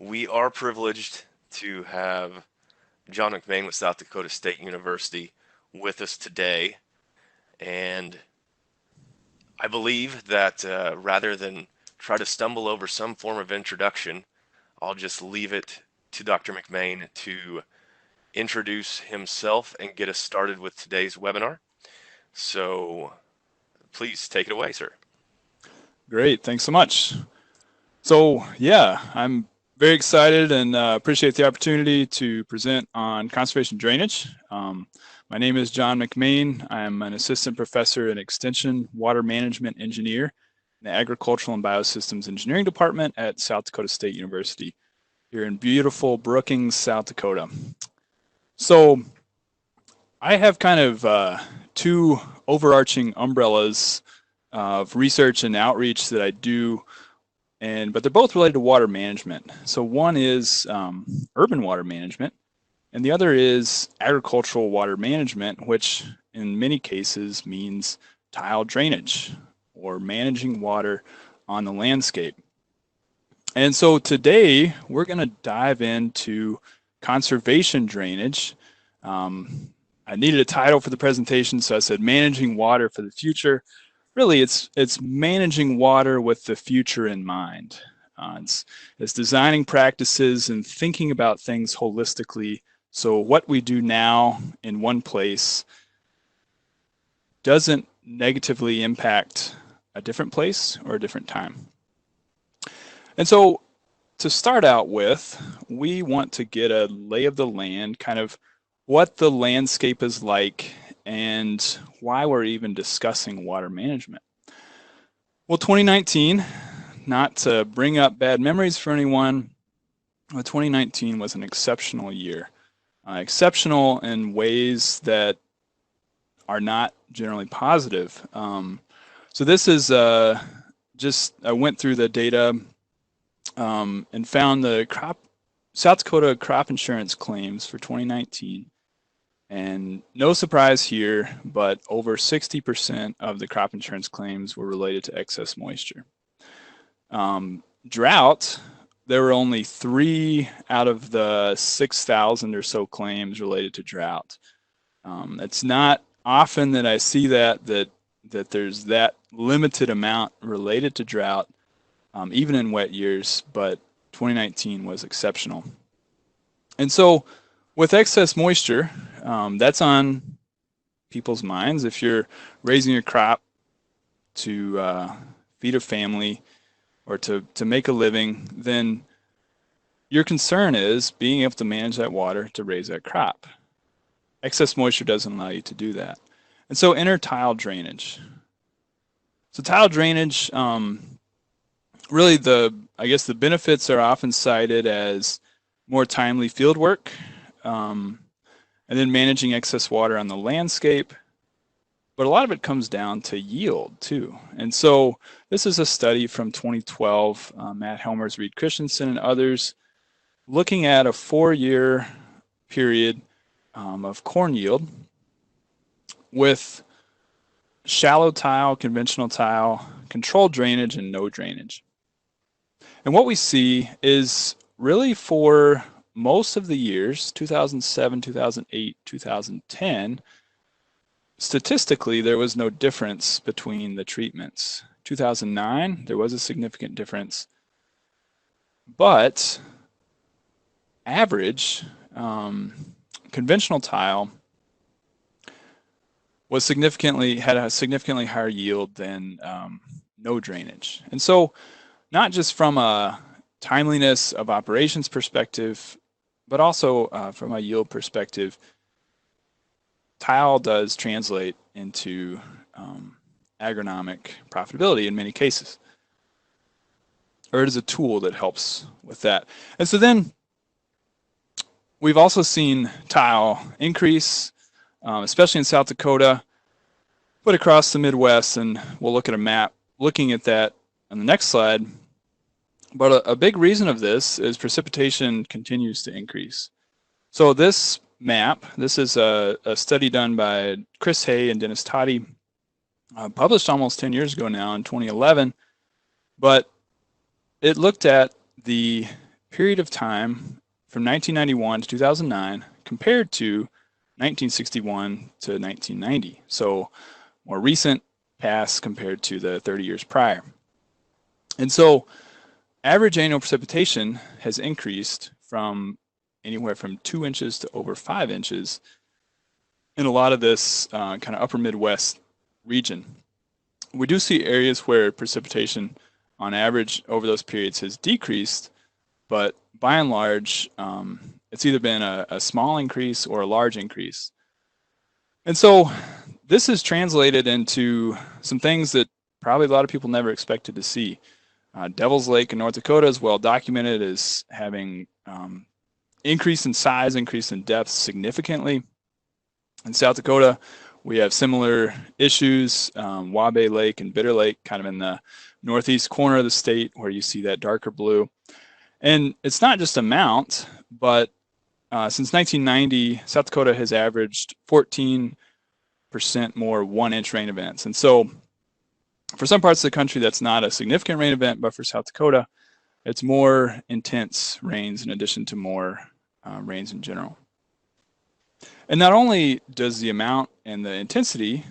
We are privileged to have John McMain with South Dakota State University with us today. And I believe that rather than try to stumble over some form of introduction, I'll just leave it to Dr. McMain to introduce himself and get us started with today's webinar. So please take it away, sir. Great, thanks so much. So yeah, I'm very excited and appreciate the opportunity to present on conservation drainage. My name is John McMain. I'm an assistant professor in extension water management engineer in the agricultural and biosystems engineering department at South Dakota State University here in beautiful Brookings, South Dakota. So I have kind of two overarching umbrellas of research and outreach that I do, but they're both related to water management. So one is urban water management, and the other is agricultural water management, which in many cases means tile drainage or managing water on the landscape. And so today we're going to dive into conservation drainage. I needed a title for the presentation, so I said managing water for the future. Really, it's managing water with the future in mind. It's designing practices and thinking about things holistically. So what we do now in one place doesn't negatively impact a different place or a different time. And so to start out with, we want to get a lay of the land, kind of what the landscape is like and why we're even discussing water management. Well, 2019, not to bring up bad memories for anyone, but 2019 was an exceptional year. Exceptional in ways that are not generally positive. So this is I went through the data and found the South Dakota crop insurance claims for 2019. And no surprise here, but over 60% of the crop insurance claims were related to excess moisture. Drought, there were only 3 out of the 6,000 or so claims related to drought. It's not often that I see that there's that limited amount related to drought, even in wet years, but 2019 was exceptional. And so with excess moisture, that's on people's minds. If you're raising a crop to feed a family or to make a living, then your concern is being able to manage that water to raise that crop. Excess moisture doesn't allow you to do that. And so enter tile drainage. So tile drainage, really I guess the benefits are often cited as more timely field work, and then managing excess water on the landscape. But a lot of it comes down to yield too. And so this is a study from 2012, Matt Helmers, Reed Christensen, and others, looking at a 4-year period of corn yield with shallow tile, conventional tile, controlled drainage, and no drainage. And what we see is really for most of the years, 2007, 2008, 2010, statistically, there was no difference between the treatments. 2009, there was a significant difference, but average conventional tile had a significantly higher yield than no drainage. And so not just from a timeliness of operations perspective, but also from a yield perspective, tile does translate into agronomic profitability in many cases, or it is a tool that helps with that. And so then we've also seen tile increase, especially in South Dakota, but across the Midwest, and we'll look at a map looking at that on the next slide. But a big reason of this is precipitation continues to increase. So this map, this is a study done by Chris Hay and Dennis Toddy, published almost 10 years ago now in 2011, but it looked at the period of time from 1991 to 2009 compared to 1961 to 1990. So more recent past compared to the 30 years prior. And so average annual precipitation has increased from anywhere from 2 inches to over 5 inches in a lot of this kind of upper Midwest region. We do see areas where precipitation on average over those periods has decreased, but by and large, it's either been a small increase or a large increase. And so this is translated into some things that probably a lot of people never expected to see. Devil's Lake in North Dakota is well documented as having increase in size, increase in depth significantly. In South Dakota, we have similar issues. Wabae Lake and Bitter Lake, kind of in the northeast corner of the state, where you see that darker blue. And it's not just amount, but since 1990, South Dakota has averaged 14% more 1-inch rain events. And so for some parts of the country, that's not a significant rain event, but for South Dakota, it's more intense rains in addition to more rains in general. And not only does the amount and the intensity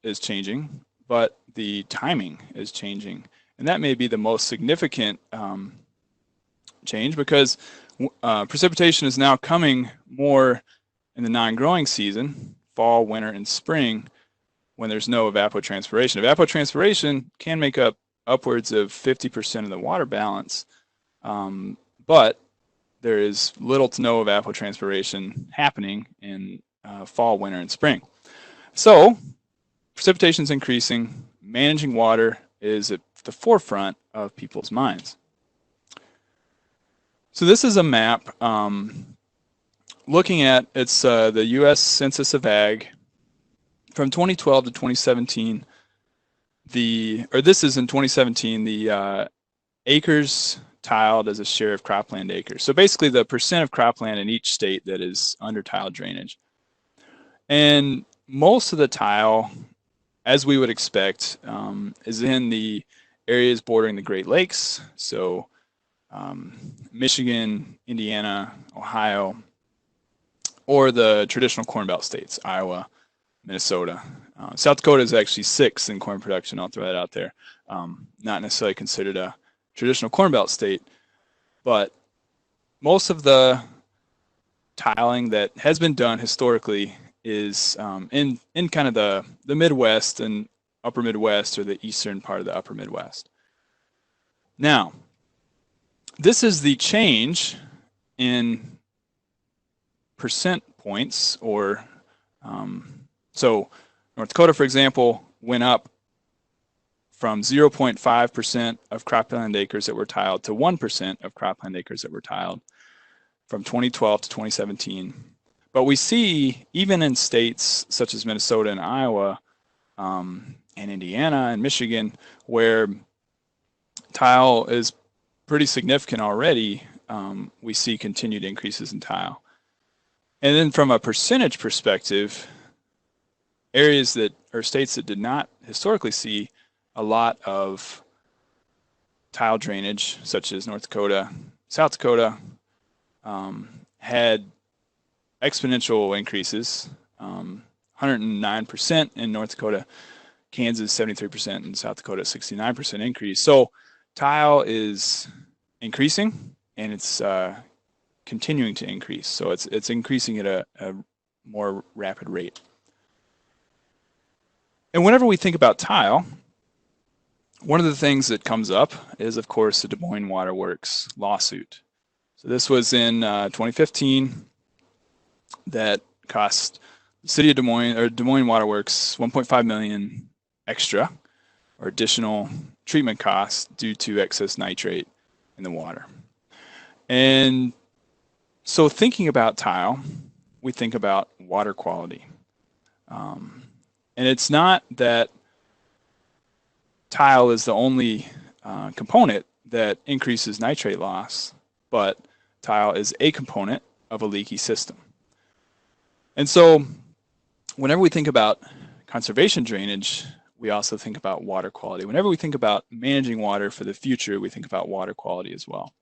is changing, but the timing is changing. And that may be the most significant change, because precipitation is now coming more in the non-growing season, fall, winter, and spring, when there's no evapotranspiration. Evapotranspiration can make up upwards of 50% of the water balance, but there is little to no evapotranspiration happening in fall, winter, and spring. So precipitation is increasing. Managing water is at the forefront of people's minds. So this is a map looking at, it's the U.S. Census of Ag from 2012 to 2017. This is in 2017, the acres tiled as a share of cropland acres. So basically the percent of cropland in each state that is under tile drainage. And most of the tile, as we would expect, is in the areas bordering the Great Lakes. So Michigan, Indiana, Ohio, or the traditional Corn Belt states, Iowa, Minnesota. South Dakota is actually 6th in corn production. I'll throw that out there. Not necessarily considered a traditional Corn Belt state, but most of the tiling that has been done historically is in kind of the Midwest and upper Midwest, or the eastern part of the upper Midwest. Now, this is the change in percent points, or so North Dakota, for example, went up from 0.5% of cropland acres that were tiled to 1% of cropland acres that were tiled from 2012 to 2017. But we see, even in states such as Minnesota and Iowa, and Indiana and Michigan, where tile is pretty significant already, we see continued increases in tile. And then from a percentage perspective, areas that, or states that did not historically see a lot of tile drainage, such as North Dakota, South Dakota, had exponential increases, 109% in North Dakota, Kansas 73%, and South Dakota 69% increase. So tile is increasing, and it's continuing to increase. So it's increasing at a more rapid rate. And whenever we think about tile, one of the things that comes up is, of course, the Des Moines Water Works lawsuit. So this was in 2015, that cost the city of Des Moines, or Des Moines Water Works, $1.5 million extra, or additional treatment costs due to excess nitrate in the water. And so thinking about tile, we think about water quality. And it's not that tile is the only component that increases nitrate loss, but tile is a component of a leaky system. And so whenever we think about conservation drainage, we also think about water quality. Whenever we think about managing water for the future, we think about water quality as well.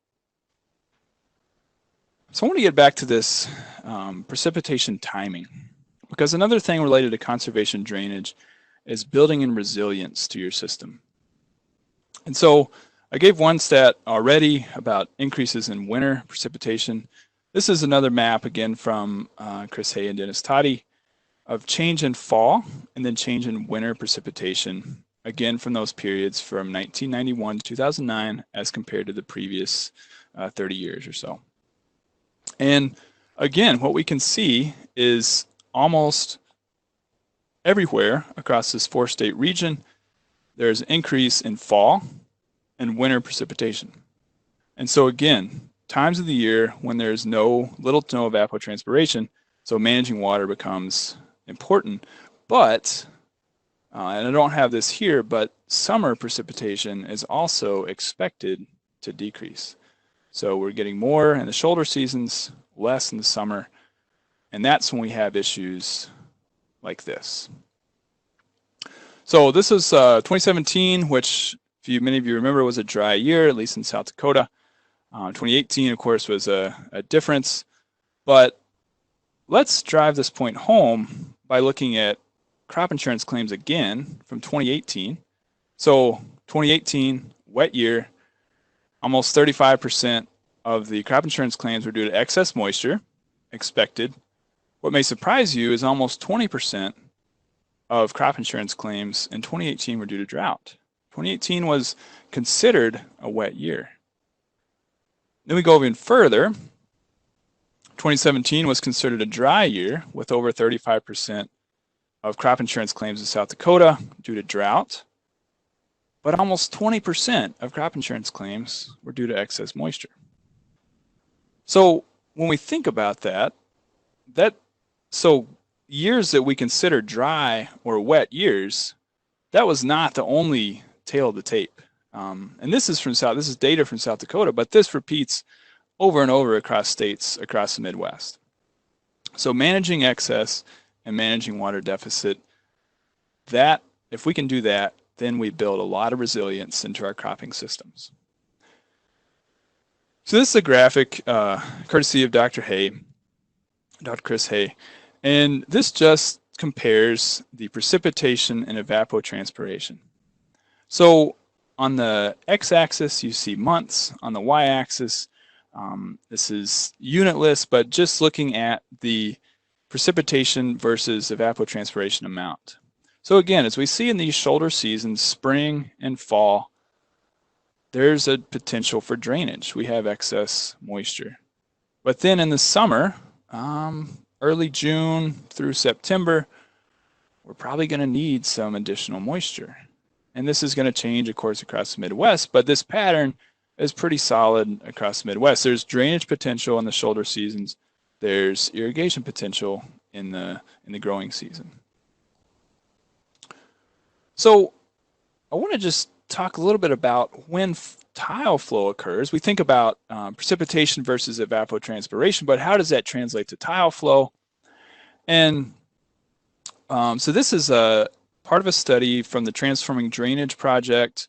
So I want to get back to this precipitation timing, because another thing related to conservation drainage is building in resilience to your system. And so I gave one stat already about increases in winter precipitation. This is another map, again, from Chris Hay and Dennis Toddy, of change in fall and then change in winter precipitation, again from those periods from 1991 to 2009 as compared to the previous 30 years or so. And again, what we can see is almost everywhere across this 4-state region, there's an increase in fall and winter precipitation. And so again, times of the year when there's little to no evapotranspiration, so managing water becomes important. But, and I don't have this here, but summer precipitation is also expected to decrease. So we're getting more in the shoulder seasons, less in the summer, and that's when we have issues like this. So this is 2017, which many of you remember was a dry year, at least in South Dakota. 2018, of course, was a difference. But let's drive this point home by looking at crop insurance claims again from 2018. So 2018, wet year, almost 35% of the crop insurance claims were due to excess moisture, expected. What may surprise you is almost 20% of crop insurance claims in 2018 were due to drought. 2018 was considered a wet year. Then we go even further. 2017 was considered a dry year with over 35% of crop insurance claims in South Dakota due to drought, but almost 20% of crop insurance claims were due to excess moisture. So when we think about so years that we consider dry or wet years, that was not the only tail of the tape. And this is data from South Dakota, but this repeats over and over across states across the Midwest. So managing excess and managing water deficit, that if we can do that, then we build a lot of resilience into our cropping systems. So this is a graphic courtesy of Dr. Chris Hay, and this just compares the precipitation and evapotranspiration. So on the x-axis, you see months. On the y-axis, this is unitless, but just looking at the precipitation versus evapotranspiration amount. So again, as we see in these shoulder seasons, spring and fall, there's a potential for drainage. We have excess moisture. But then in the summer, early June through September, we're probably going to need some additional moisture. And this is going to change, of course, across the Midwest, but this pattern is pretty solid across the Midwest. There's drainage potential in the shoulder seasons. There's irrigation potential in the growing season. So I want to just talk a little bit about when tile flow occurs. We think about precipitation versus evapotranspiration, but how does that translate to tile flow? And so this is a part of a study from the Transforming Drainage Project.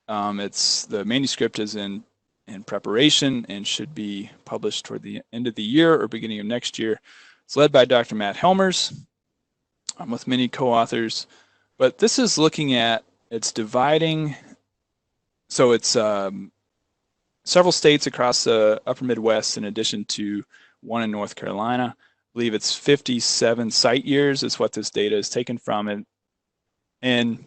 The manuscript is in preparation and should be published toward the end of the year or beginning of next year. It's led by Dr. Matt Helmers with many co-authors. But this is looking at, it's dividing, so it's several states across the upper Midwest in addition to one in North Carolina. I believe it's 57 site years is what this data is taken from. And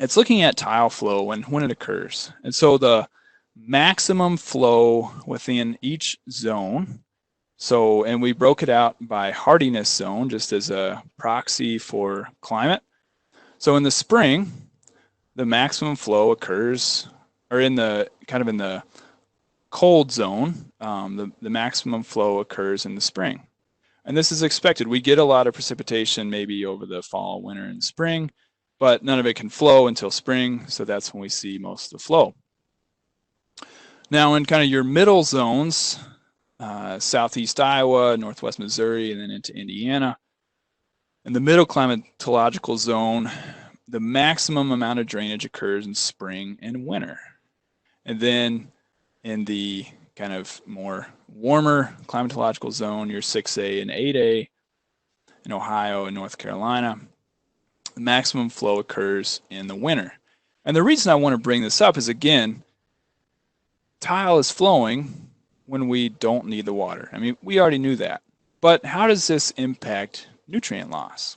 it's looking at tile flow and when it occurs. And so the maximum flow within each zone, and we broke it out by hardiness zone just as a proxy for climate. So in the spring, the maximum flow occurs, or in the cold zone, the maximum flow occurs in the spring. And this is expected. We get a lot of precipitation maybe over the fall, winter, and spring, but none of it can flow until spring, so that's when we see most of the flow. Now in kind of your middle zones, southeast Iowa, northwest Missouri, and then into Indiana, in the middle climatological zone, the maximum amount of drainage occurs in spring and winter. And then in the kind of more warmer climatological zone, your 6A and 8A in Ohio and North Carolina, the maximum flow occurs in the winter. And the reason I want to bring this up is, again, tile is flowing when we don't need the water. I mean, we already knew that. But how does this impact nutrient loss?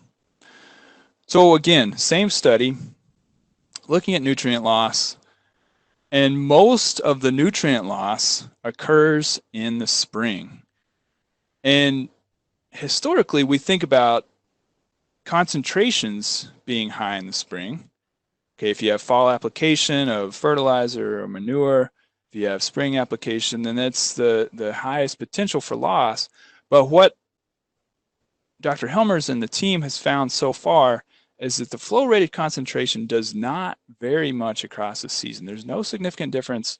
So again, same study, looking at nutrient loss, and most of the nutrient loss occurs in the spring. And historically, we think about concentrations being high in the spring. Okay, if you have fall application of fertilizer or manure, if you have spring application, then that's the highest potential for loss. But what Dr. Helmers and the team has found so far is that the flow rated concentration does not vary much across the season. There's no significant difference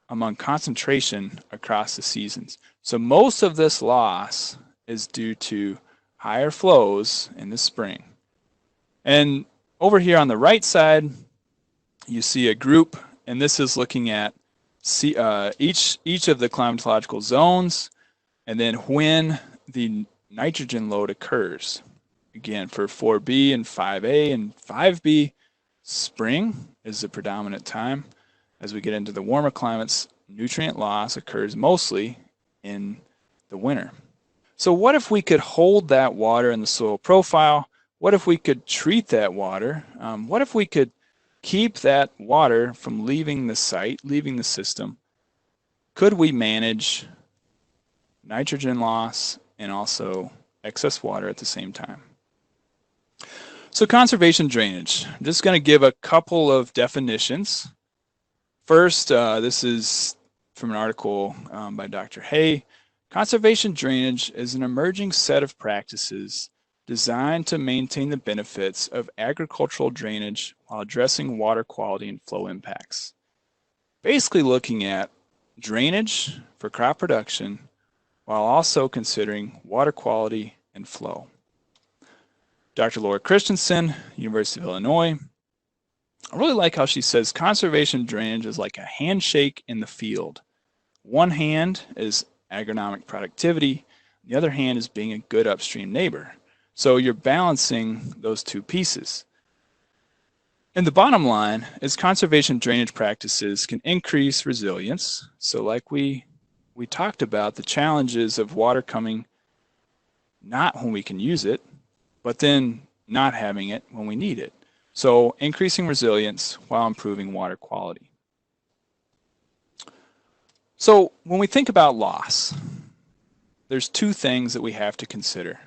among concentration across the seasons. So most of this loss is due to higher flows in the spring. And over here on the right side, you see a group, and this is looking at each of the climatological zones, and then when the nitrogen load occurs. Again, for 4B and 5A and 5B, spring is the predominant time. As we get into the warmer climates, nutrient loss occurs mostly in the winter. So what if we could hold that water in the soil profile? What if we could treat that water? What if we could keep that water from leaving the site, leaving the system? Could we manage nitrogen loss and also excess water at the same time? So conservation drainage. I'm just going to give a couple of definitions. First, this is from an article by Dr. Hay. Conservation drainage is an emerging set of practices designed to maintain the benefits of agricultural drainage while addressing water quality and flow impacts. Basically looking at drainage for crop production while also considering water quality and flow. Dr. Laura Christensen, University of Illinois. I really like how she says conservation drainage is like a handshake in the field. One hand is agronomic productivity, the other hand is being a good upstream neighbor. So you're balancing those two pieces. And the bottom line is conservation drainage practices can increase resilience. So like we talked about, the challenges of water coming not when we can use it, but then not having it when we need it. So increasing resilience while improving water quality. So when we think about loss, there's two things that we have to consider.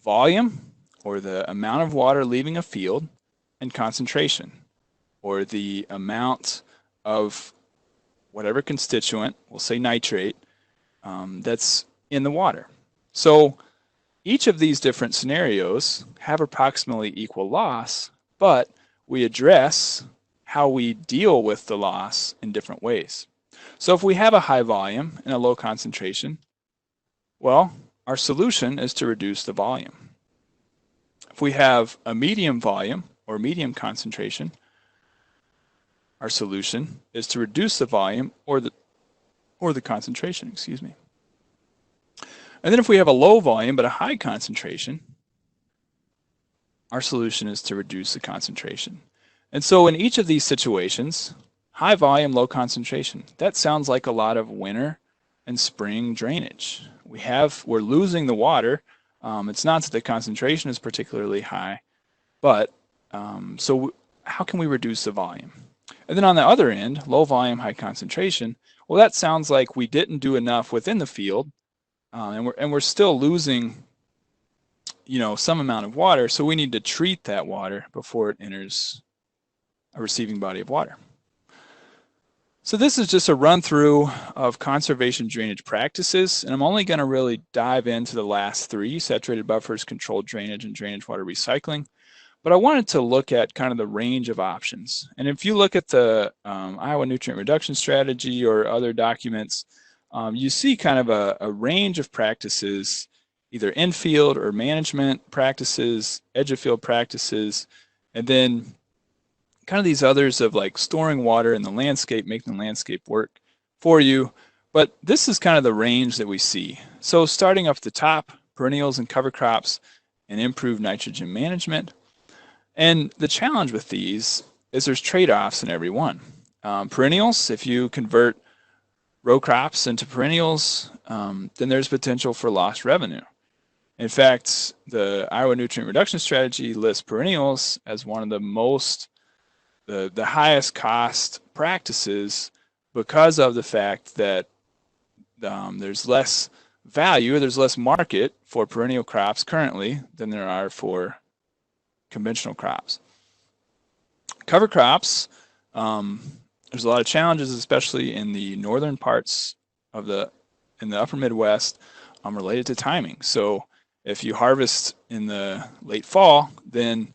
Volume, or the amount of water leaving a field, and concentration, or the amount of whatever constituent, we'll say nitrate, that's in the water. So each of these different scenarios have approximately equal loss, but we address how we deal with the loss in different ways. So if we have a high volume and a low concentration, well, our solution is to reduce the volume. If we have a medium volume or medium concentration, our solution is to reduce the volume or the concentration, excuse me. And then if we have a low volume but a high concentration, our solution is to reduce the concentration. And so in each of these situations, high volume, low concentration, that sounds like a lot of winter and spring drainage. We're losing the water. It's not that the concentration is particularly high, but so how can we reduce the volume? And then on the other end, low volume, high concentration, well, that sounds like we didn't do enough within the field, and we're still losing, some amount of water, so we need to treat that water before it enters a receiving body of water. So this is just a run through of conservation drainage practices, and I'm only going to really dive into the last three: saturated buffers, controlled drainage, and drainage water recycling. But I wanted to look at kind of the range of options. And if you look at the Iowa Nutrient Reduction Strategy or other documents, you see kind of a range of practices, either in-field or management practices, edge-of-field practices, and then kind of these others of like storing water in the landscape, making the landscape work for you, But this is kind of the range that we see. So starting up at the top, perennials and cover crops and improved nitrogen management. And the challenge with these is there's trade-offs in every one. Perennials, if you convert row crops into perennials, then there's potential for lost revenue. In fact, the Iowa nutrient reduction strategy lists perennials as one of the highest cost practices because of the fact that there's less value, there's less market for perennial crops currently than there are for conventional crops. Cover crops, there's a lot of challenges, especially in the northern parts of in the upper Midwest, related to timing. So if you harvest in the late fall, then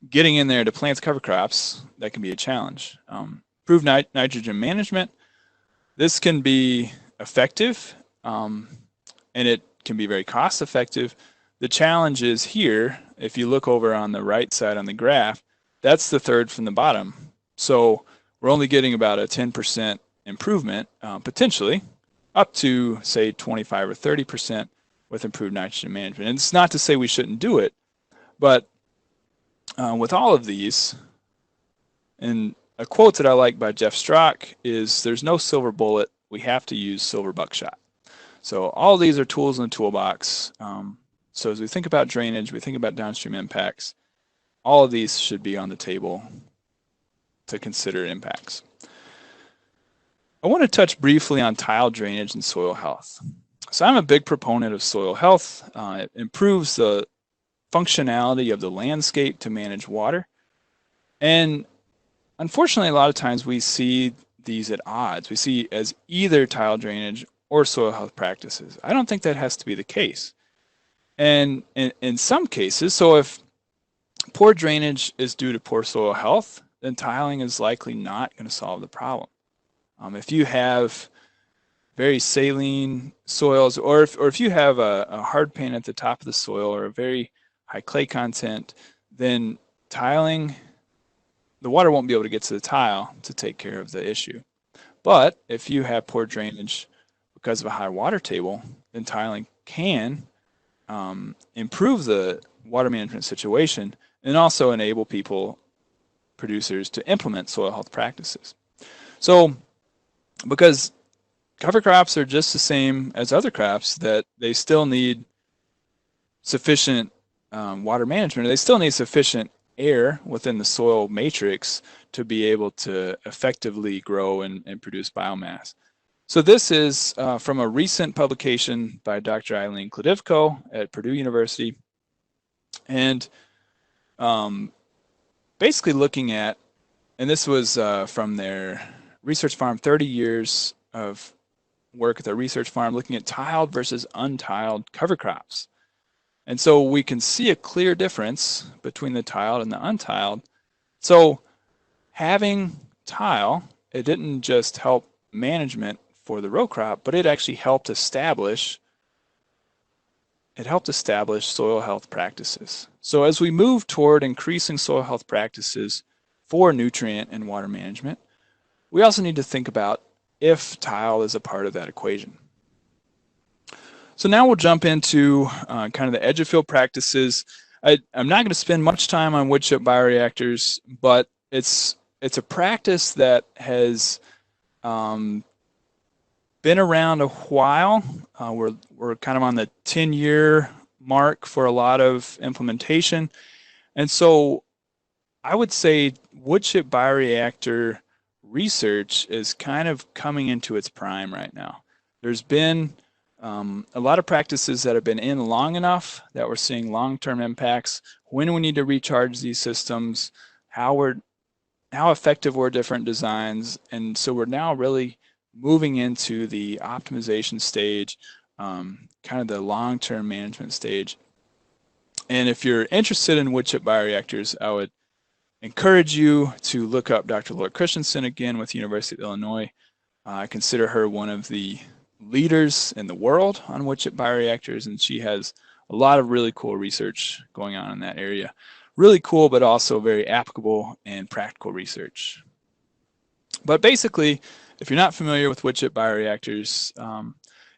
getting in there to plant cover crops, that can be a challenge. Improved nitrogen management, this can be effective, and it can be very cost effective. The challenge is here, if you look over on the right side on the graph, that's the third from the bottom. So we're only getting about a 10% improvement, potentially, up to, say, 25 or 30% with improved nitrogen management. And it's not to say we shouldn't do it, but with all of these, and a quote that I like by Jeff Strock is, there's no silver bullet, we have to use silver buckshot. So all of these are tools in the toolbox. So as we think about drainage, we think about downstream impacts, all of these should be on the table to consider impacts. I want to touch briefly on tile drainage and soil health. So I'm a big proponent of soil health. It improves the functionality of the landscape to manage water. And unfortunately, a lot of times we see these at odds. We see as either tile drainage or soil health practices. I don't think that has to be the case. And in some cases, so if poor drainage is due to poor soil health, then tiling is likely not going to solve the problem. If you have very saline soils, or if you have a hard pan at the top of the soil or a very high clay content, then tiling, the water won't be able to get to the tile to take care of the issue. But if you have poor drainage because of a high water table, then tiling can improve the water management situation and also enable producers to implement soil health practices. So because cover crops are just the same as other crops, that they still need sufficient water management, they still need sufficient air within the soil matrix to be able to effectively grow and produce biomass. So this is from a recent publication by Dr. Eileen Klodivko at Purdue University, and basically looking at, and this was from their research farm, 30 years of work at their research farm looking at tiled versus untiled cover crops. And so we can see a clear difference between the tiled and the untiled. So having tile, it didn't just help management for the row crop, but it actually helped establish soil health practices. So as we move toward increasing soil health practices for nutrient and water management, we also need to think about if tile is a part of that equation. So now we'll jump into kind of the edge of field practices. I'm not going to spend much time on woodchip bioreactors, but it's a practice that has been around a while. We're kind of on the 10-year mark for a lot of implementation. And so I would say woodchip bioreactor research is kind of coming into its prime right now. There's been a lot of practices that have been in long enough that we're seeing long-term impacts, when we need to recharge these systems, how effective were different designs. And so we're now really moving into the optimization stage, kind of the long-term management stage. And if you're interested in woodchip bioreactors, I would encourage you to look up Dr. Laura Christensen again with the University of Illinois. I consider her one of the leaders in the world on woodchip bioreactors, and she has a lot of really cool research going on in that area. Really cool, but also very applicable and practical research. But basically, if you're not familiar with Woodchip bioreactors,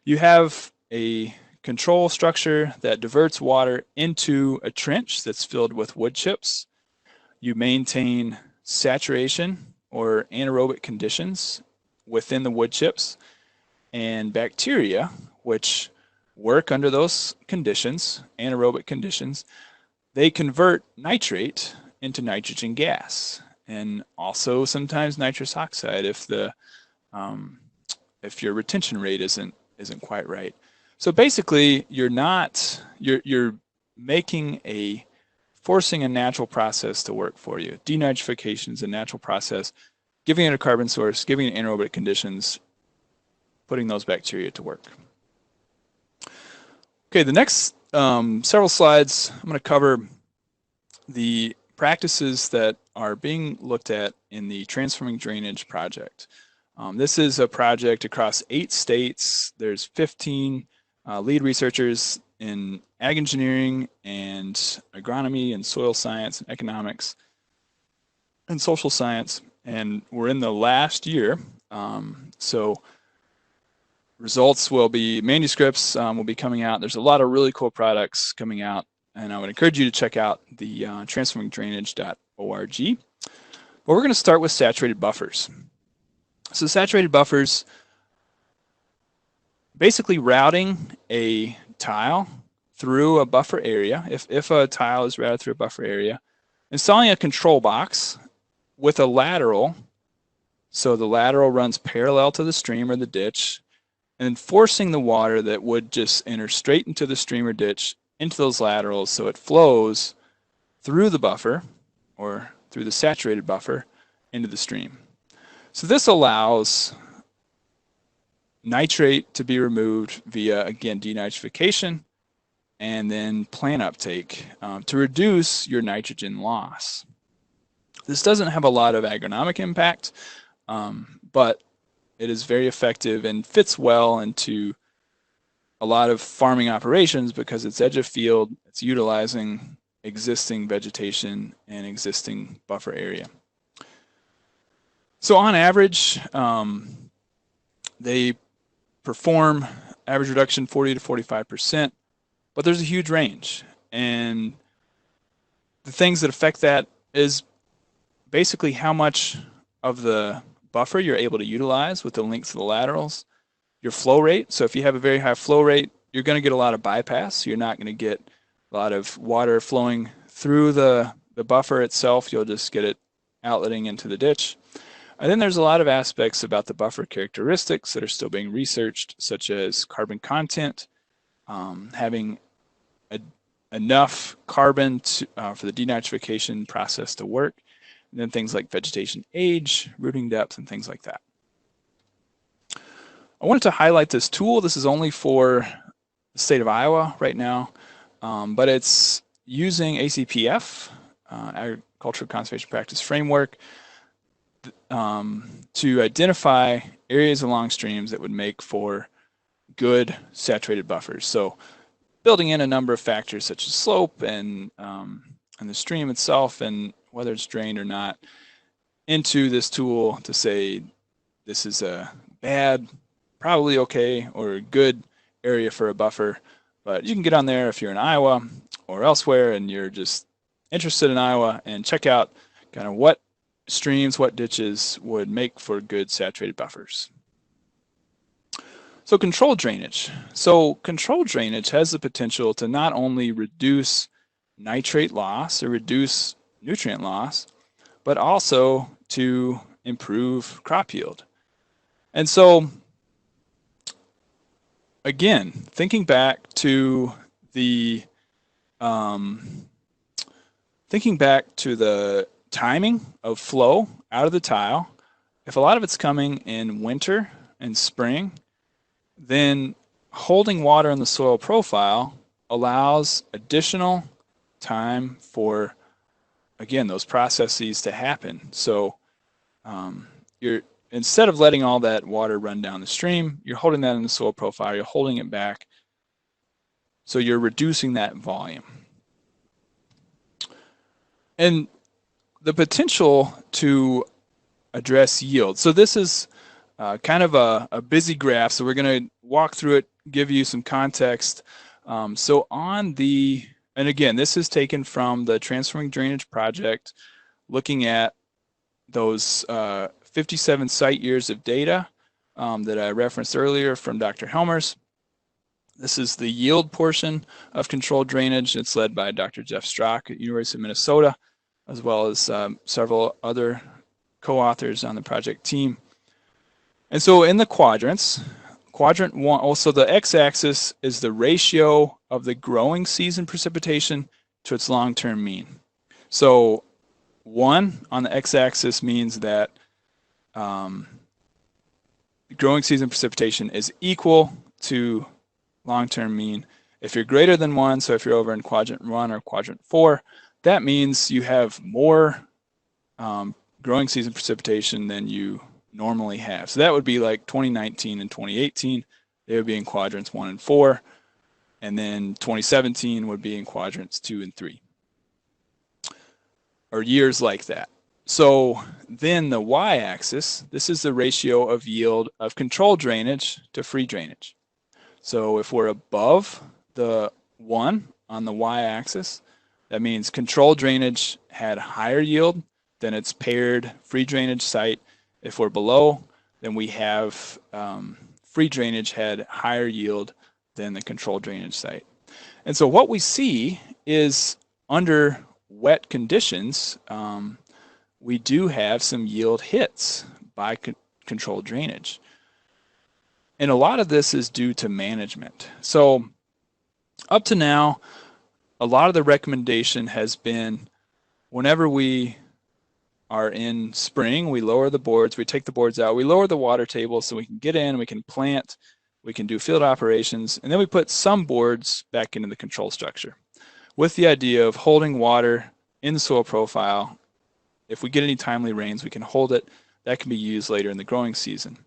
you have a control structure that diverts water into a trench that's filled with wood chips. You maintain saturation or anaerobic conditions within the wood chips, and bacteria, which work under those conditions, anaerobic conditions, they convert nitrate into nitrogen gas, and also sometimes nitrous oxide if your retention rate isn't quite right. So basically, you're forcing a natural process to work for you. Denitrification is a natural process, giving it a carbon source, giving it anaerobic conditions, putting those bacteria to work. Okay, the next several slides, I'm going to cover the practices that are being looked at in the Transforming Drainage project. This is a project across 8 states. There's 15 lead researchers in ag engineering and agronomy and soil science and economics and social science, and we're in the last year. So manuscripts will be coming out. There's a lot of really cool products coming out, and I would encourage you to check out the transformingdrainage.org. But we're going to start with saturated buffers. So saturated buffers, basically routing a tile through a buffer area. If a tile is routed through a buffer area, installing a control box with a lateral, so the lateral runs parallel to the stream or the ditch, and then forcing the water that would just enter straight into the stream or ditch into those laterals so it flows through the buffer or through the saturated buffer into the stream. So this allows nitrate to be removed via, again, denitrification and then plant uptake to reduce your nitrogen loss. This doesn't have a lot of agronomic impact, but it is very effective and fits well into a lot of farming operations because it's edge of field, it's utilizing existing vegetation and existing buffer area. So on average, they perform average reduction 40 to 45%, but there's a huge range. And the things that affect that is basically how much of the buffer you're able to utilize with the lengths of the laterals, your flow rate. So if you have a very high flow rate, you're going to get a lot of bypass. So you're not going to get a lot of water flowing through the buffer itself. You'll just get it outletting into the ditch. And then there's a lot of aspects about the buffer characteristics that are still being researched, such as carbon content, having enough carbon for the denitrification process to work, and then things like vegetation age, rooting depth, and things like that. I wanted to highlight this tool. This is only for the state of Iowa right now, but it's using ACPF, Agricultural Conservation Practice Framework, to identify areas along streams that would make for good saturated buffers. So building in a number of factors such as slope and the stream itself and whether it's drained or not into this tool to say this is a bad, probably okay, or a good area for a buffer. But you can get on there if you're in Iowa or elsewhere and you're just interested in Iowa and check out kind of what streams, what ditches would make for good saturated buffers. So controlled drainage. So controlled drainage has the potential to not only reduce nitrate loss or reduce nutrient loss, but also to improve crop yield. And so, again, thinking back to the timing of flow out of the tile, if a lot of it's coming in winter and spring, then holding water in the soil profile allows additional time for, again, those processes to happen. So instead of letting all that water run down the stream, you're holding that in the soil profile, you're holding it back, so you're reducing that volume. And the potential to address yield. So this is kind of a busy graph, so we're going to walk through it, give you some context. So on the, and again, this is taken from the Transforming Drainage Project, looking at those 57 site years of data that I referenced earlier from Dr. Helmers. This is the yield portion of controlled drainage. It's led by Dr. Jeff Strock at University of Minnesota, as well as several other co-authors on the project team. And so in the quadrants, quadrant one, also the x-axis is the ratio of the growing season precipitation to its long-term mean. So 1 on the x-axis means that growing season precipitation is equal to long-term mean. If you're greater than 1, so if you're over in quadrant 1 or quadrant 4, that means you have more growing season precipitation than you normally have. So that would be like 2019 and 2018. They would be in quadrants 1 and 4. And then 2017 would be in quadrants 2 and 3. Or years like that. So then the y-axis, this is the ratio of yield of controlled drainage to free drainage. So if we're above the 1 on the y-axis, that means controlled drainage had higher yield than its paired free drainage site. If we're below, then we have free drainage had higher yield than the controlled drainage site. And so what we see is under wet conditions, we do have some yield hits by controlled drainage. And a lot of this is due to management. So up to now, a lot of the recommendation has been whenever we are in spring, we lower the boards, we take the boards out, we lower the water table so we can get in, we can plant, we can do field operations, and then we put some boards back into the control structure with the idea of holding water in the soil profile. If we get any timely rains, we can hold it. That can be used later in the growing season.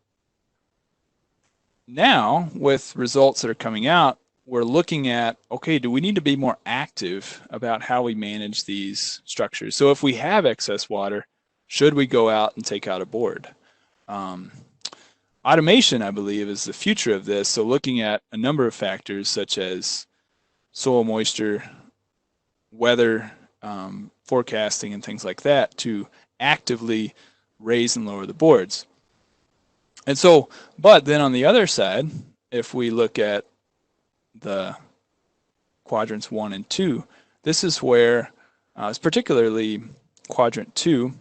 Now, with results that are coming out, we're looking at, okay, do we need to be more active about how we manage these structures? So if we have excess water, should we go out and take out a board? Automation, I believe, is the future of this. So looking at a number of factors such as soil moisture, weather, forecasting, and things like that to actively raise and lower the boards. And so, but then on the other side, if we look at the quadrants 1 and 2, this is where, particularly quadrant 2,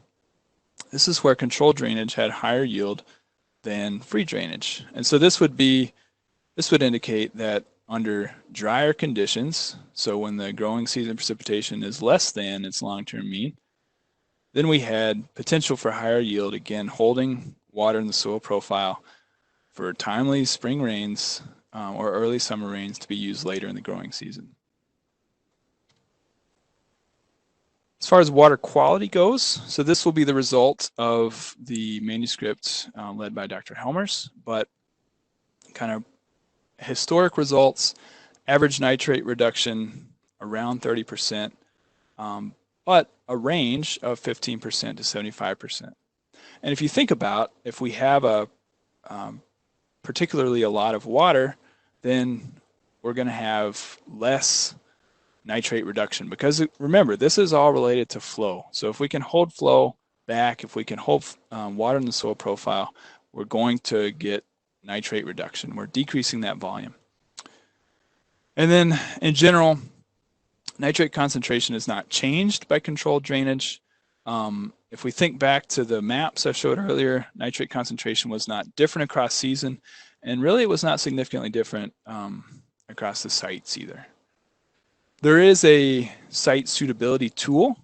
this is where controlled drainage had higher yield than free drainage. And so this would indicate that under drier conditions, so when the growing season precipitation is less than its long-term mean, then we had potential for higher yield, again, holding water in the soil profile for timely spring rains or early summer rains to be used later in the growing season. As far as water quality goes, so this will be the result of the manuscript led by Dr. Helmers, but kind of historic results, average nitrate reduction around 30%, but a range of 15% to 75%. And if you think about, if we have a particularly a lot of water, then we're going to have less nitrate reduction, because remember, this is all related to flow. So if we can hold flow back, if we can hold water in the soil profile, we're going to get nitrate reduction. We're decreasing that volume. And then in general, nitrate concentration is not changed by controlled drainage. If we think back to the maps I showed earlier, nitrate concentration was not different across season, and really it was not significantly different across the sites either. There is a site suitability tool,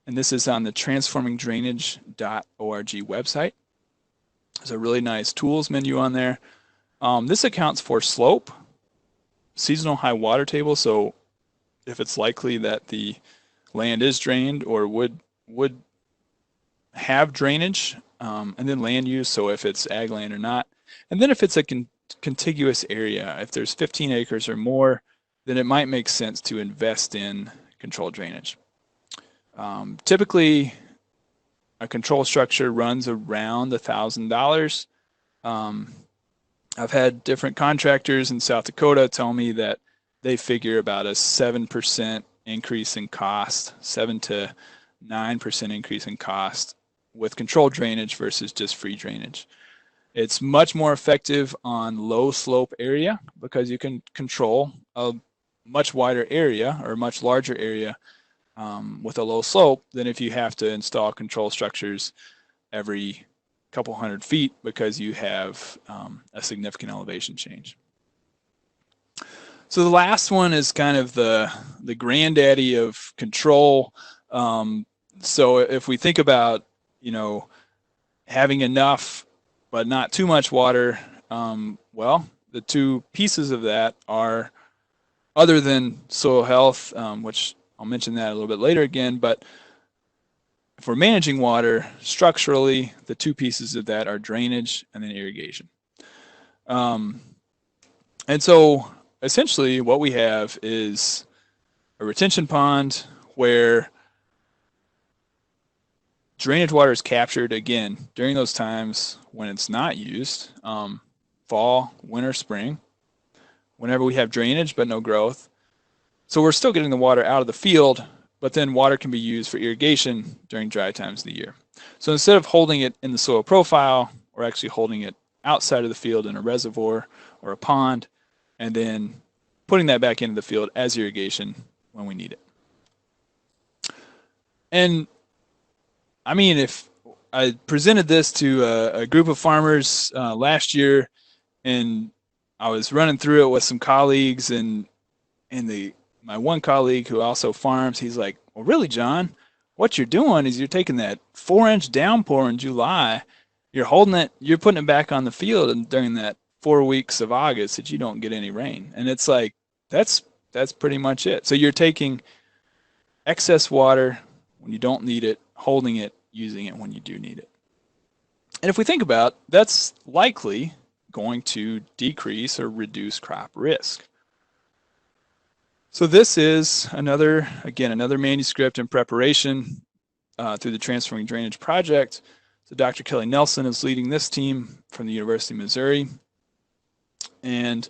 and this is on the transformingdrainage.org website. There's a really nice tools menu on there. This accounts for slope, seasonal high water table, so if it's likely that the land is drained or would have drainage, and then land use, so if it's ag land or not, and then if it's a contiguous area, if there's 15 acres or more, then it might make sense to invest in controlled drainage. Typically, a control structure runs around $1,000. Um, I've had different contractors in South Dakota tell me that they figure about a 7% increase in cost, 7 to 9% increase in cost with controlled drainage versus just free drainage. It's much more effective on low slope area because you can control a much wider area or a much larger area with a low slope than if you have to install control structures every couple hundred feet because you have a significant elevation change. So the last one is kind of the granddaddy of control. So if we think about, having enough but not too much water, well, the two pieces of that are, other than soil health, which I'll mention that a little bit later again, but if we're managing water structurally, the two pieces of that are drainage and then irrigation. And so essentially what we have is a retention pond where drainage water is captured, again, during those times when it's not used, fall, winter, spring, whenever we have drainage but no growth. So we're still getting the water out of the field, but then water can be used for irrigation during dry times of the year. So instead of holding it in the soil profile, we're actually holding it outside of the field in a reservoir or a pond, and then putting that back into the field as irrigation when we need it. And I mean, if I presented this to a group of farmers last year, and I was running through it with some colleagues, and my one colleague who also farms, he's like, well, really, John, what you're doing is you're taking that 4-inch downpour in July, you're holding it, you're putting it back on the field, and during that 4 weeks of August that you don't get any rain. And it's like, that's pretty much it. So you're taking excess water when you don't need it, holding it, using it when you do need it. And if we think about, that's likely going to decrease or reduce crop risk. So this is another manuscript in preparation through the Transforming Drainage Project. So Dr. Kelly Nelson is leading this team from the University of Missouri. And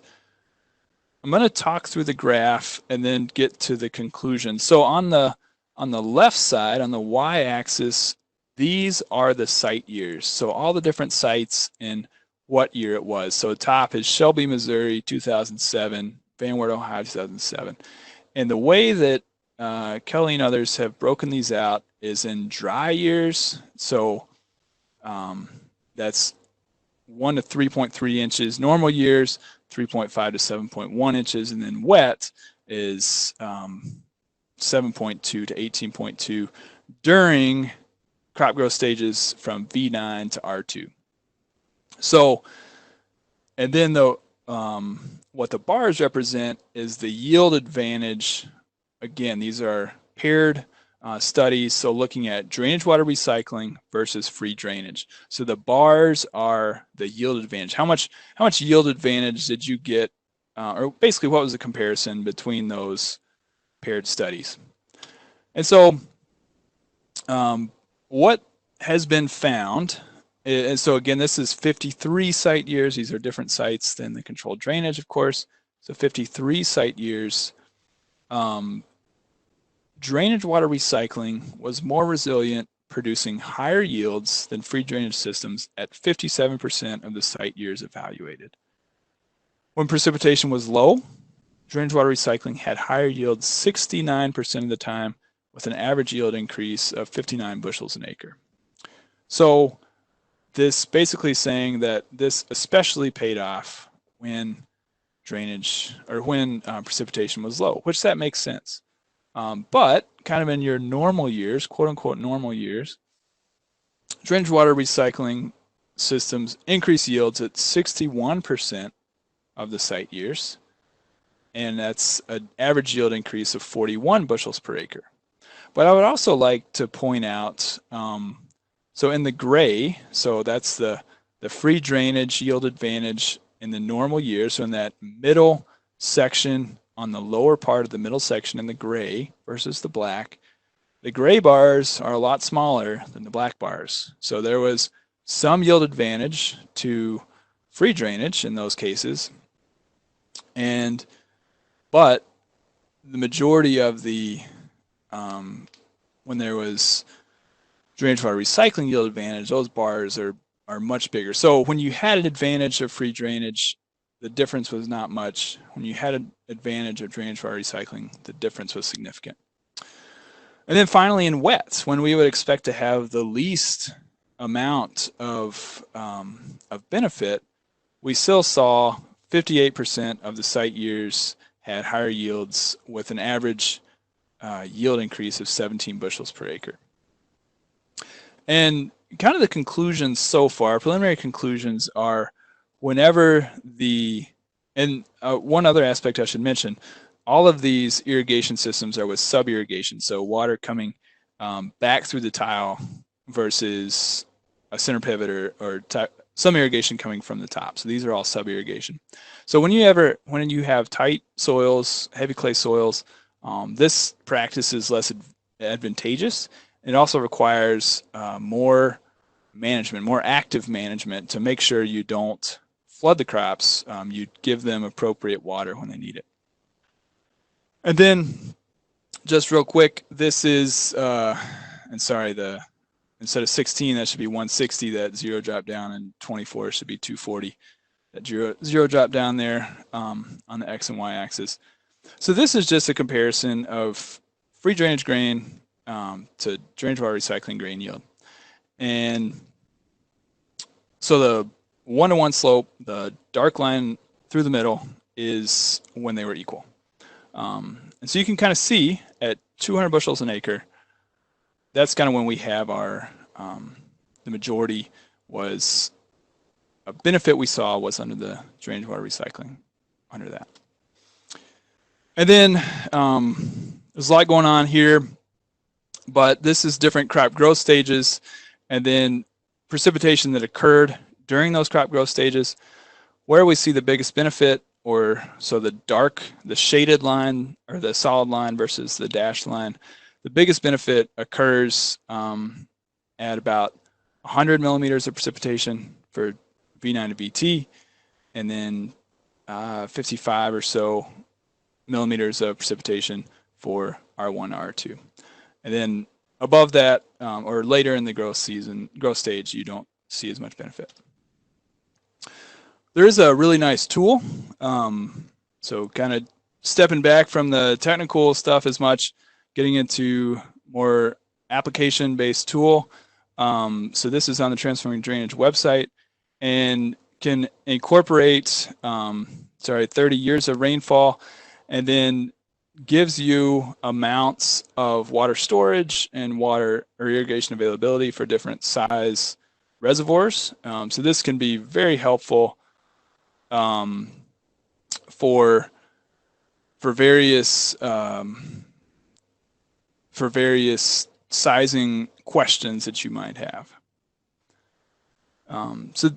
I'm going to talk through the graph and then get to the conclusion. So on the left side, on the y-axis, these are the site years. So all the different sites and what year it was. So top is Shelby, Missouri, 2007, Van Wert, Ohio, 2007. And the way that Kelly and others have broken these out is in dry years. So that's 1 to 3.3 inches. Normal years, 3.5 to 7.1 inches. And then wet is 7.2 to 18.2 during crop growth stages from V9 to R2. So, and then what the bars represent is the yield advantage. Again, these are paired studies, so looking at drainage water recycling versus free drainage. So the bars are the yield advantage. How much yield advantage did you get, or basically what was the comparison between those paired studies? And so what has been found, and so again, this is 53 site years. These are different sites than the controlled drainage, of course. So 53 site years. Drainage water recycling was more resilient, producing higher yields than free drainage systems at 57% of the site years evaluated. When precipitation was low, drainage water recycling had higher yields 69% of the time, with an average yield increase of 59 bushels an acre. So this basically saying that this especially paid off when drainage or when precipitation was low, which that makes sense. But kind of in your normal years, quote unquote normal years, drainage water recycling systems increase yields at 61% of the site years, and that's an average yield increase of 41 bushels per acre. But I would also like to point out, so in the gray, so that's the free drainage yield advantage in the normal year. So in that middle section, on the lower part of the middle section in the gray versus the black, the gray bars are a lot smaller than the black bars. So there was some yield advantage to free drainage in those cases. But the majority of the, when there was drainage water recycling yield advantage, those bars are much bigger. So when you had an advantage of free drainage, the difference was not much. When you had an advantage of drainage water recycling, the difference was significant. And then finally in wets, when we would expect to have the least amount of benefit, we still saw 58% of the site years had higher yields with an average yield increase of 17 bushels per acre. And kind of the conclusions so far, preliminary conclusions are whenever one other aspect I should mention, all of these irrigation systems are with sub-irrigation, so water coming back through the tile versus a center pivot or some irrigation coming from the top. So these are all sub-irrigation. So when you have tight soils, heavy clay soils, this practice is less advantageous. It also requires more management, more active management to make sure you don't flood the crops. You give them appropriate water when they need it. And then, just real quick, this is, instead of 16, that should be 160, that zero drop down, and 24 should be 240. That zero drop down there on the X and Y axis. So this is just a comparison of free drainage grain to drainage water recycling grain yield. And so the 1-to-1 slope, the dark line through the middle, is when they were equal. And so you can kind of see at 200 bushels an acre, that's kind of when we have our, the majority was, a benefit we saw was under the drainage water recycling, under that. And then there's a lot going on here, but this is different crop growth stages and then precipitation that occurred during those crop growth stages. Where we see the biggest benefit, so the shaded line or the solid line versus the dashed line, the biggest benefit occurs at about 100 millimeters of precipitation for V9 to VT, and then 55 or so millimeters of precipitation for R1 to R2. And then above that, or later in the growth stage, you don't see as much benefit. There is a really nice tool. So kind of stepping back from the technical stuff as much, getting into more application-based tool. So this is on the Transforming Drainage website and can incorporate 30 years of rainfall, and then gives you amounts of water storage and water or irrigation availability for different size reservoirs. So this can be very helpful for various sizing questions that you might have. So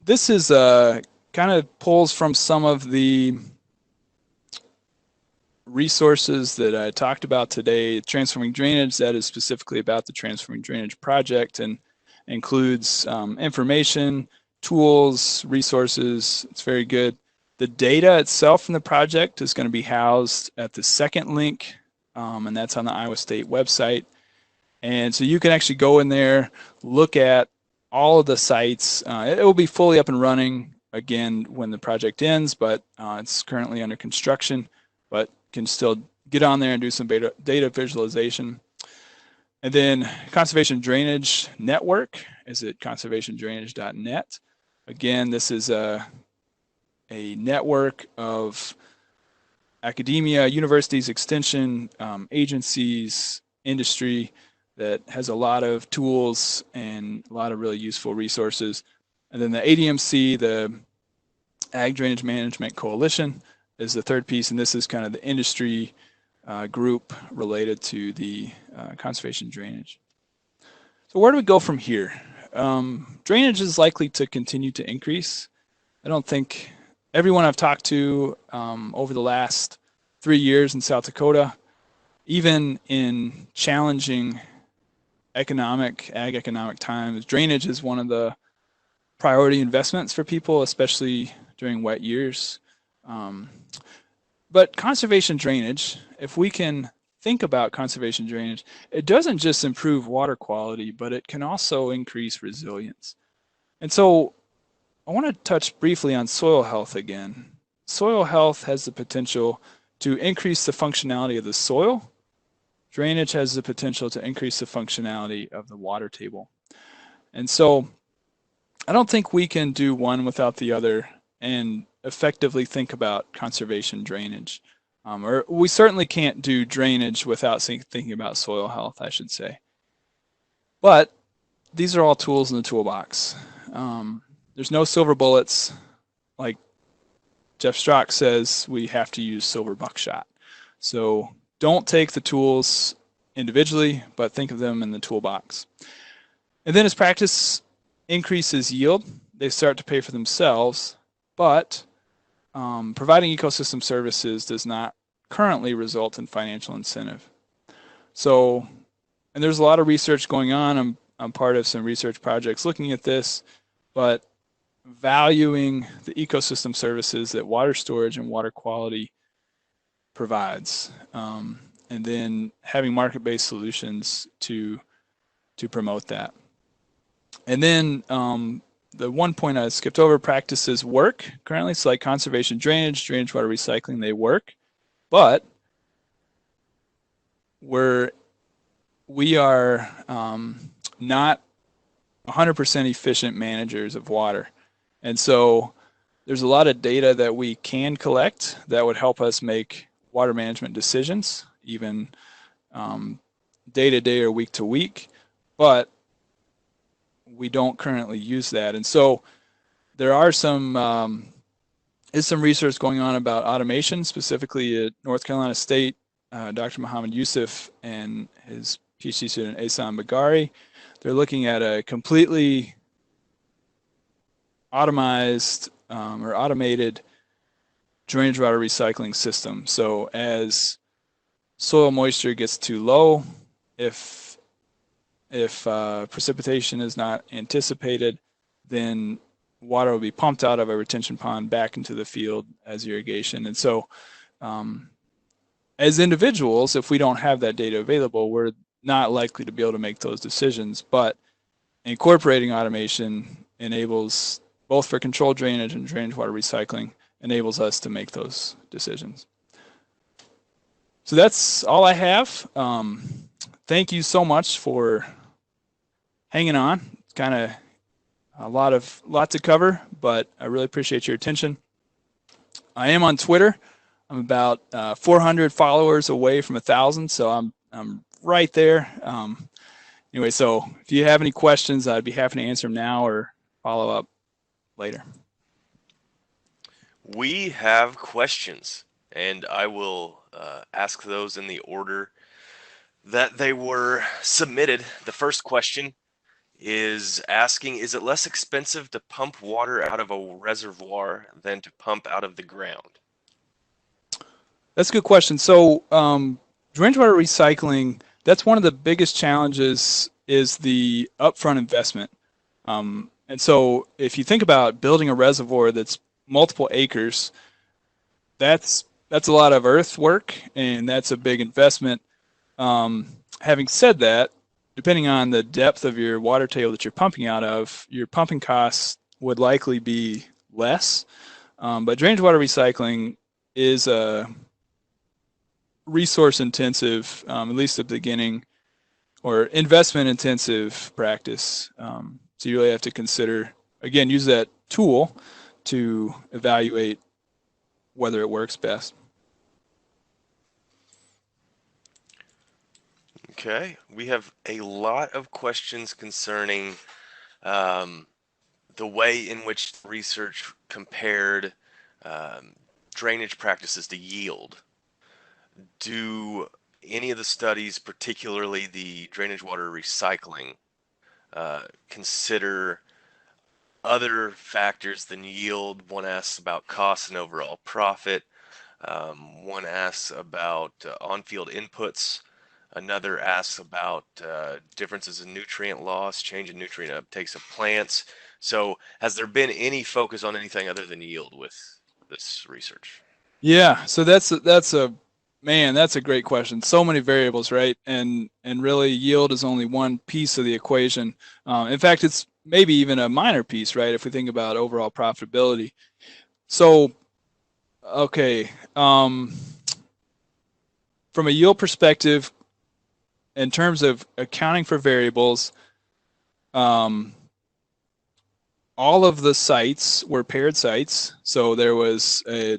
this is kind of pulls from some of the resources that I talked about today. Transforming Drainage, that is specifically about the Transforming Drainage project and includes information, tools, resources. It's very good. The data itself from the project is going to be housed at the second link, and that's on the Iowa State website. And so you can actually go in there, look at all of the sites. It will be fully up and running again when the project ends, but it's currently under construction, but can still get on there and do some data visualization. And then Conservation Drainage Network is at conservationdrainage.net. Again, this is a network of academia, universities, extension, agencies, industry that has a lot of tools and a lot of really useful resources. And then the ADMC, the Ag Drainage Management Coalition, is the third piece, and this is kind of the industry group related to the conservation drainage. So where do we go from here? Drainage is likely to continue to increase. I don't think everyone I've talked to over the last 3 years in South Dakota, even in challenging ag economic times, drainage is one of the priority investments for people, especially during wet years. Um, but conservation drainage, if we can think about conservation drainage, it doesn't just improve water quality, but it can also increase resilience. And so I want to touch briefly on soil health again. Soil health has the potential to increase the functionality of the soil. Drainage has the potential to increase the functionality of the water table. And so I don't think we can do one without the other and effectively think about conservation drainage. Or we certainly can't do drainage without thinking about soil health, I should say. But these are all tools in the toolbox. There's no silver bullets. Like Jeff Strock says, we have to use silver buckshot. So don't take the tools individually, but think of them in the toolbox. And then as practice increases yield, they start to pay for themselves, but providing ecosystem services does not currently result in financial incentive. So, and there's a lot of research going on. I'm part of some research projects looking at this, but valuing the ecosystem services that water storage and water quality provides, and then having market-based solutions to promote that. And then the one point I skipped over, practices work currently. It's like conservation drainage, drainage water recycling, they work, but we are not 100% efficient managers of water. And so there's a lot of data that we can collect that would help us make water management decisions, even day to day or week to week, but we don't currently use that. And so there are some research going on about automation, specifically at North Carolina State. Dr. Muhammad Yusuf and his PhD student Ehsan Bagari, they're looking at a completely automized or automated drainage water recycling system. So as soil moisture gets too low, if precipitation is not anticipated, then water will be pumped out of a retention pond back into the field as irrigation. And so as individuals, if we don't have that data available, we're not likely to be able to make those decisions. But incorporating automation enables, both for controlled drainage and drainage water recycling, enables us to make those decisions. So that's all I have. Thank you so much for hanging on. It's kind of a lot to cover, but I really appreciate your attention. I am on Twitter. I'm about 400 followers away from 1,000, so I'm right there. Anyway, so if you have any questions, I'd be happy to answer them now or follow up later. We have questions, and I will ask those in the order that they were submitted. The first question is asking, is it less expensive to pump water out of a reservoir than to pump out of the ground? That's a good question. So drainage water recycling, that's one of the biggest challenges is the upfront investment. And so if you think about building a reservoir that's multiple acres, that's a lot of earthwork, and that's a big investment. Having said that, depending on the depth of your water table that you're pumping out of, your pumping costs would likely be less. But drainage water recycling is a resource intensive, at least at the beginning, or investment intensive practice. So you really have to consider, again, use that tool to evaluate whether it works best. Okay, we have a lot of questions concerning the way in which research compared drainage practices to yield. Do any of the studies, particularly the drainage water recycling, consider other factors than yield? One asks about cost and overall profit. One asks about on-field inputs. Another asks about differences in nutrient loss, change in nutrient uptakes of plants. So has there been any focus on anything other than yield with this research? Yeah, so that's a great question. So many variables, right? And really, yield is only one piece of the equation. In fact, it's maybe even a minor piece, right? If we think about overall profitability. So, okay, from a yield perspective, in terms of accounting for variables, um, all of the sites were paired sites. So there was a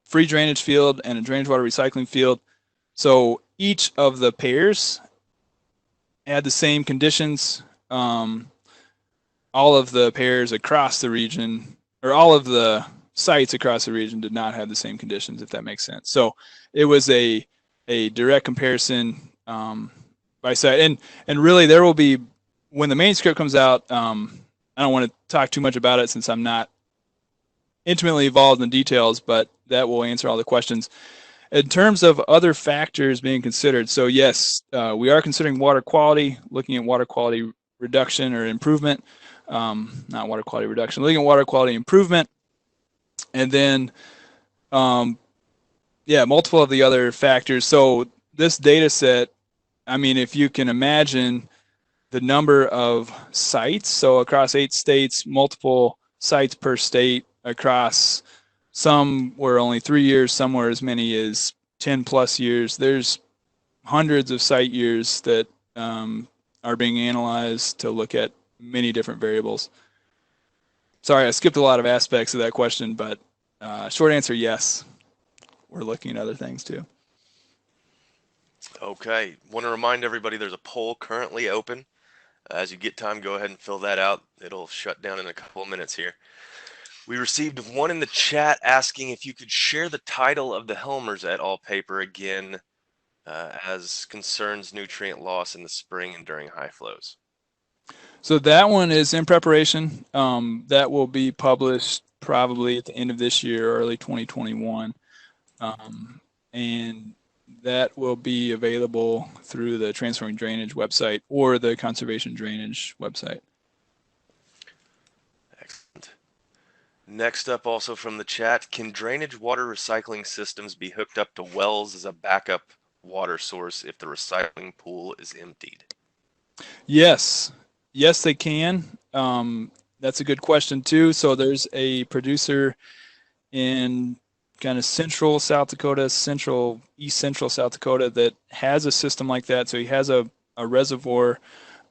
free drainage field and a drainage water recycling field. So each of the pairs had the same conditions. All of the pairs across the region, or all of the sites across the region, did not have the same conditions, if that makes sense. So it was a direct comparison by site, and really there will be, when the manuscript comes out. I don't want to talk too much about it since I'm not intimately involved in the details, but that will answer all the questions. In terms of other factors being considered, so yes, we are considering water quality, looking at water quality reduction or improvement, not water quality reduction, looking at water quality improvement, and then, yeah, multiple of the other factors. So this data set, I mean, if you can imagine the number of sites, so across 8 states, multiple sites per state across, some were only 3 years, some were as many as 10 plus years. There's hundreds of site years that are being analyzed to look at many different variables. Sorry, I skipped a lot of aspects of that question, but short answer, yes. We're looking at other things too. Okay. Want to remind everybody there's a poll currently open. As you get time, go ahead and fill that out. It'll shut down in a couple of minutes here. We received one in the chat asking if you could share the title of the Helmers et al. Paper again, as concerns nutrient loss in the spring and during high flows. So that one is in preparation. That will be published probably at the end of this year, early 2021. And that will be available through the Transforming Drainage website or the Conservation Drainage website. Excellent. Next up, also from the chat, can drainage water recycling systems be hooked up to wells as a backup water source if the recycling pool is emptied? Yes, yes, they can. That's a good question too. So there's a producer in kind of central South Dakota, east central South Dakota, that has a system like that. So he has a reservoir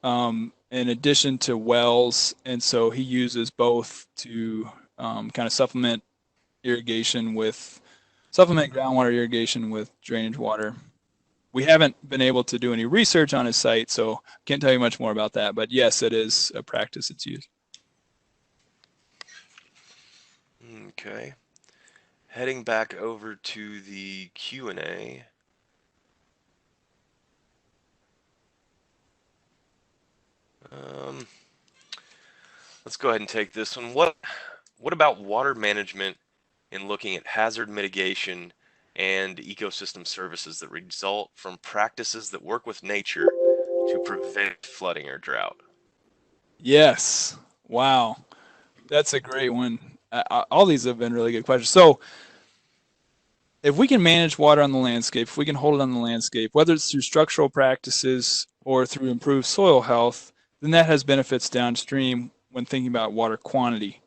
in addition to wells, and so he uses both to kind of supplement groundwater irrigation with drainage water. We haven't been able to do any research on his site, so can't tell you much more about that. But yes, it is a practice that's used. Okay. Heading back over to the Q&A. Let's go ahead and take this one. What about water management in looking at hazard mitigation and ecosystem services that result from practices that work with nature to prevent flooding or drought? Yes. Wow. That's a great one. All these have been really good questions. So if we can manage water on the landscape, if we can hold it on the landscape, whether it's through structural practices or through improved soil health, then that has benefits downstream when thinking about water quantity.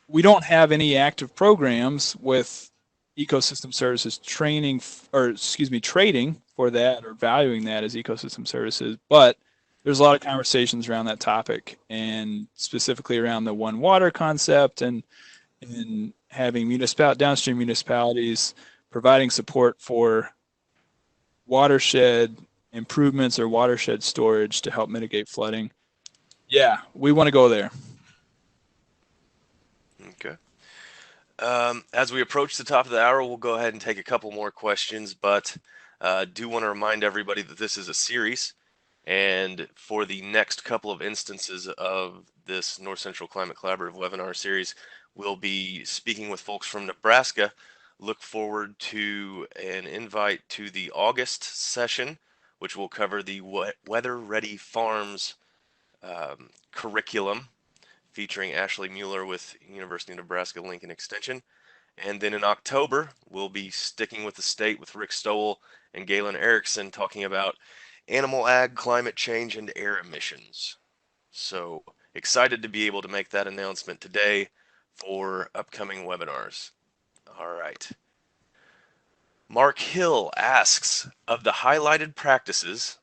We don't have any active programs with ecosystem services trading for that or valuing that as ecosystem services, but there's a lot of conversations around that topic, and specifically around the one water concept, and having downstream municipalities providing support for watershed improvements or watershed storage to help mitigate flooding. Yeah, we want to go there. Okay. As we approach the top of the hour, we'll go ahead and take a couple more questions, but do want to remind everybody that this is a series, and for the next couple of instances of this North Central Climate Collaborative webinar series, we'll be speaking with folks from Nebraska. Look forward to an invite to the August session, which will cover the Weather Ready Farms curriculum featuring Ashley Mueller with University of Nebraska-Lincoln Extension. And then in October, we'll be sticking with the state with Rick Stowell and Galen Erickson talking about animal ag, climate change, and air emissions. So excited to be able to make that announcement today for upcoming webinars. All right. Mark Hill asks, of the highlighted practices,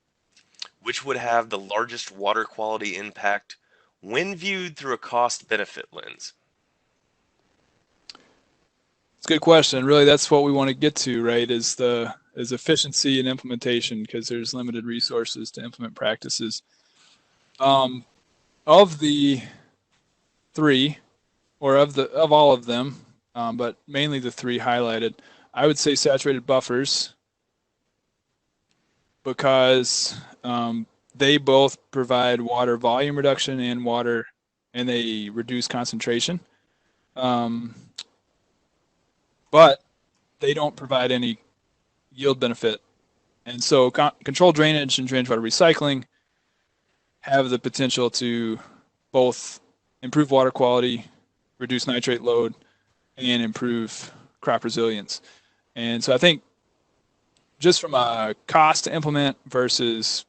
which would have the largest water quality impact when viewed through a cost-benefit lens? It's a good question. Really, that's what we want to get to, right? Is efficiency and implementation, because there's limited resources to implement practices. Of the three, or of all of them, but mainly the three highlighted, I would say saturated buffers, because they both provide water volume reduction and they reduce concentration. But they don't provide any yield benefit. And so controlled drainage and drainage water recycling have the potential to both improve water quality, reduce nitrate load, and improve crop resilience. And so I think just from a cost to implement versus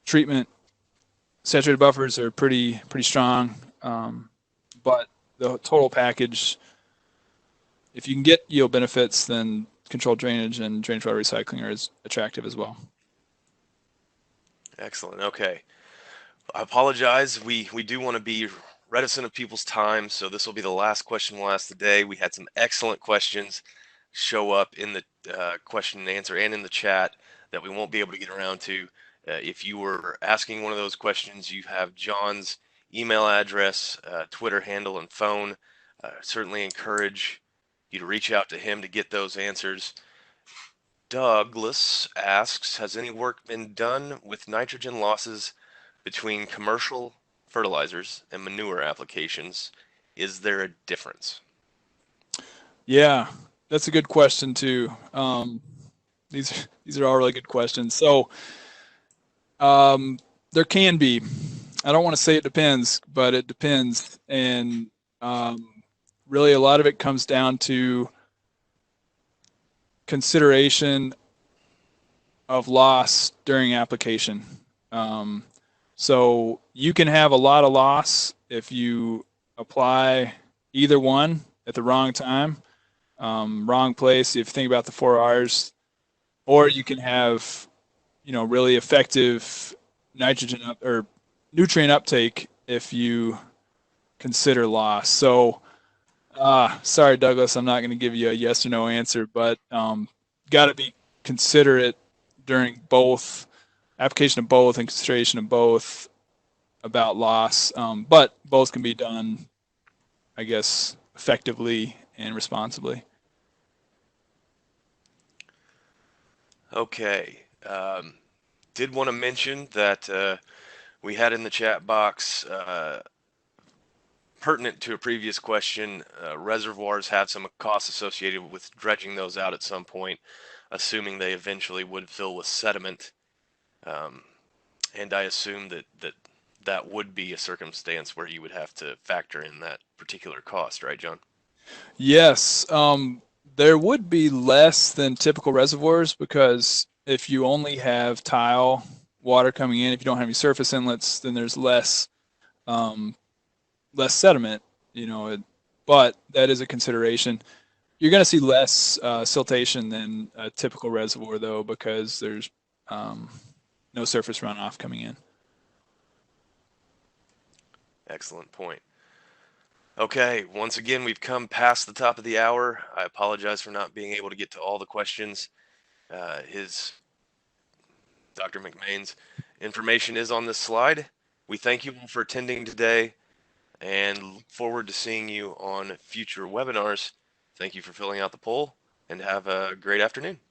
treatment, saturated buffers are pretty strong. But the total package, if you can get yield benefits, then controlled drainage and drainage water recycling are as attractive as well. Excellent. Okay. I apologize. We do want to be reticent of people's time, so this will be the last question we'll ask today. We had some excellent questions show up in the question and answer and in the chat that we won't be able to get around to. If you were asking one of those questions, you have John's email address, Twitter handle, and phone. Certainly encourage you to reach out to him to get those answers. Douglas asks, has any work been done with nitrogen losses between commercial fertilizers and manure applications? Is there a difference? Yeah, that's a good question too. These are all really good questions. So there can be. I don't want to say it depends, but it depends. And really a lot of it comes down to consideration of loss during application. So you can have a lot of loss if you apply either one at the wrong time, wrong place. If you think about the 4 R's, or you can have, really effective or nutrient uptake if you consider loss. So, sorry, Douglas, I'm not going to give you a yes or no answer, but got to be considerate during both application of both and consideration of both about loss. But both can be done, I guess, effectively and responsibly. Okay. Did want to mention that we had in the chat box, pertinent to a previous question, reservoirs have some costs associated with dredging those out at some point, assuming they eventually would fill with sediment. And I assume that would be a circumstance where you would have to factor in that particular cost, right, John? Yes. There would be less than typical reservoirs, because if you only have tile water coming in, if you don't have any surface inlets, then there's less sediment, but that is a consideration. You're going to see less siltation than a typical reservoir, though, because there's no surface runoff coming in. Excellent point. Okay, once again, we've come past the top of the hour. I apologize for not being able to get to all the questions. Dr. McMain's information is on this slide. We thank you all for attending today and look forward to seeing you on future webinars. Thank you for filling out the poll, and have a great afternoon.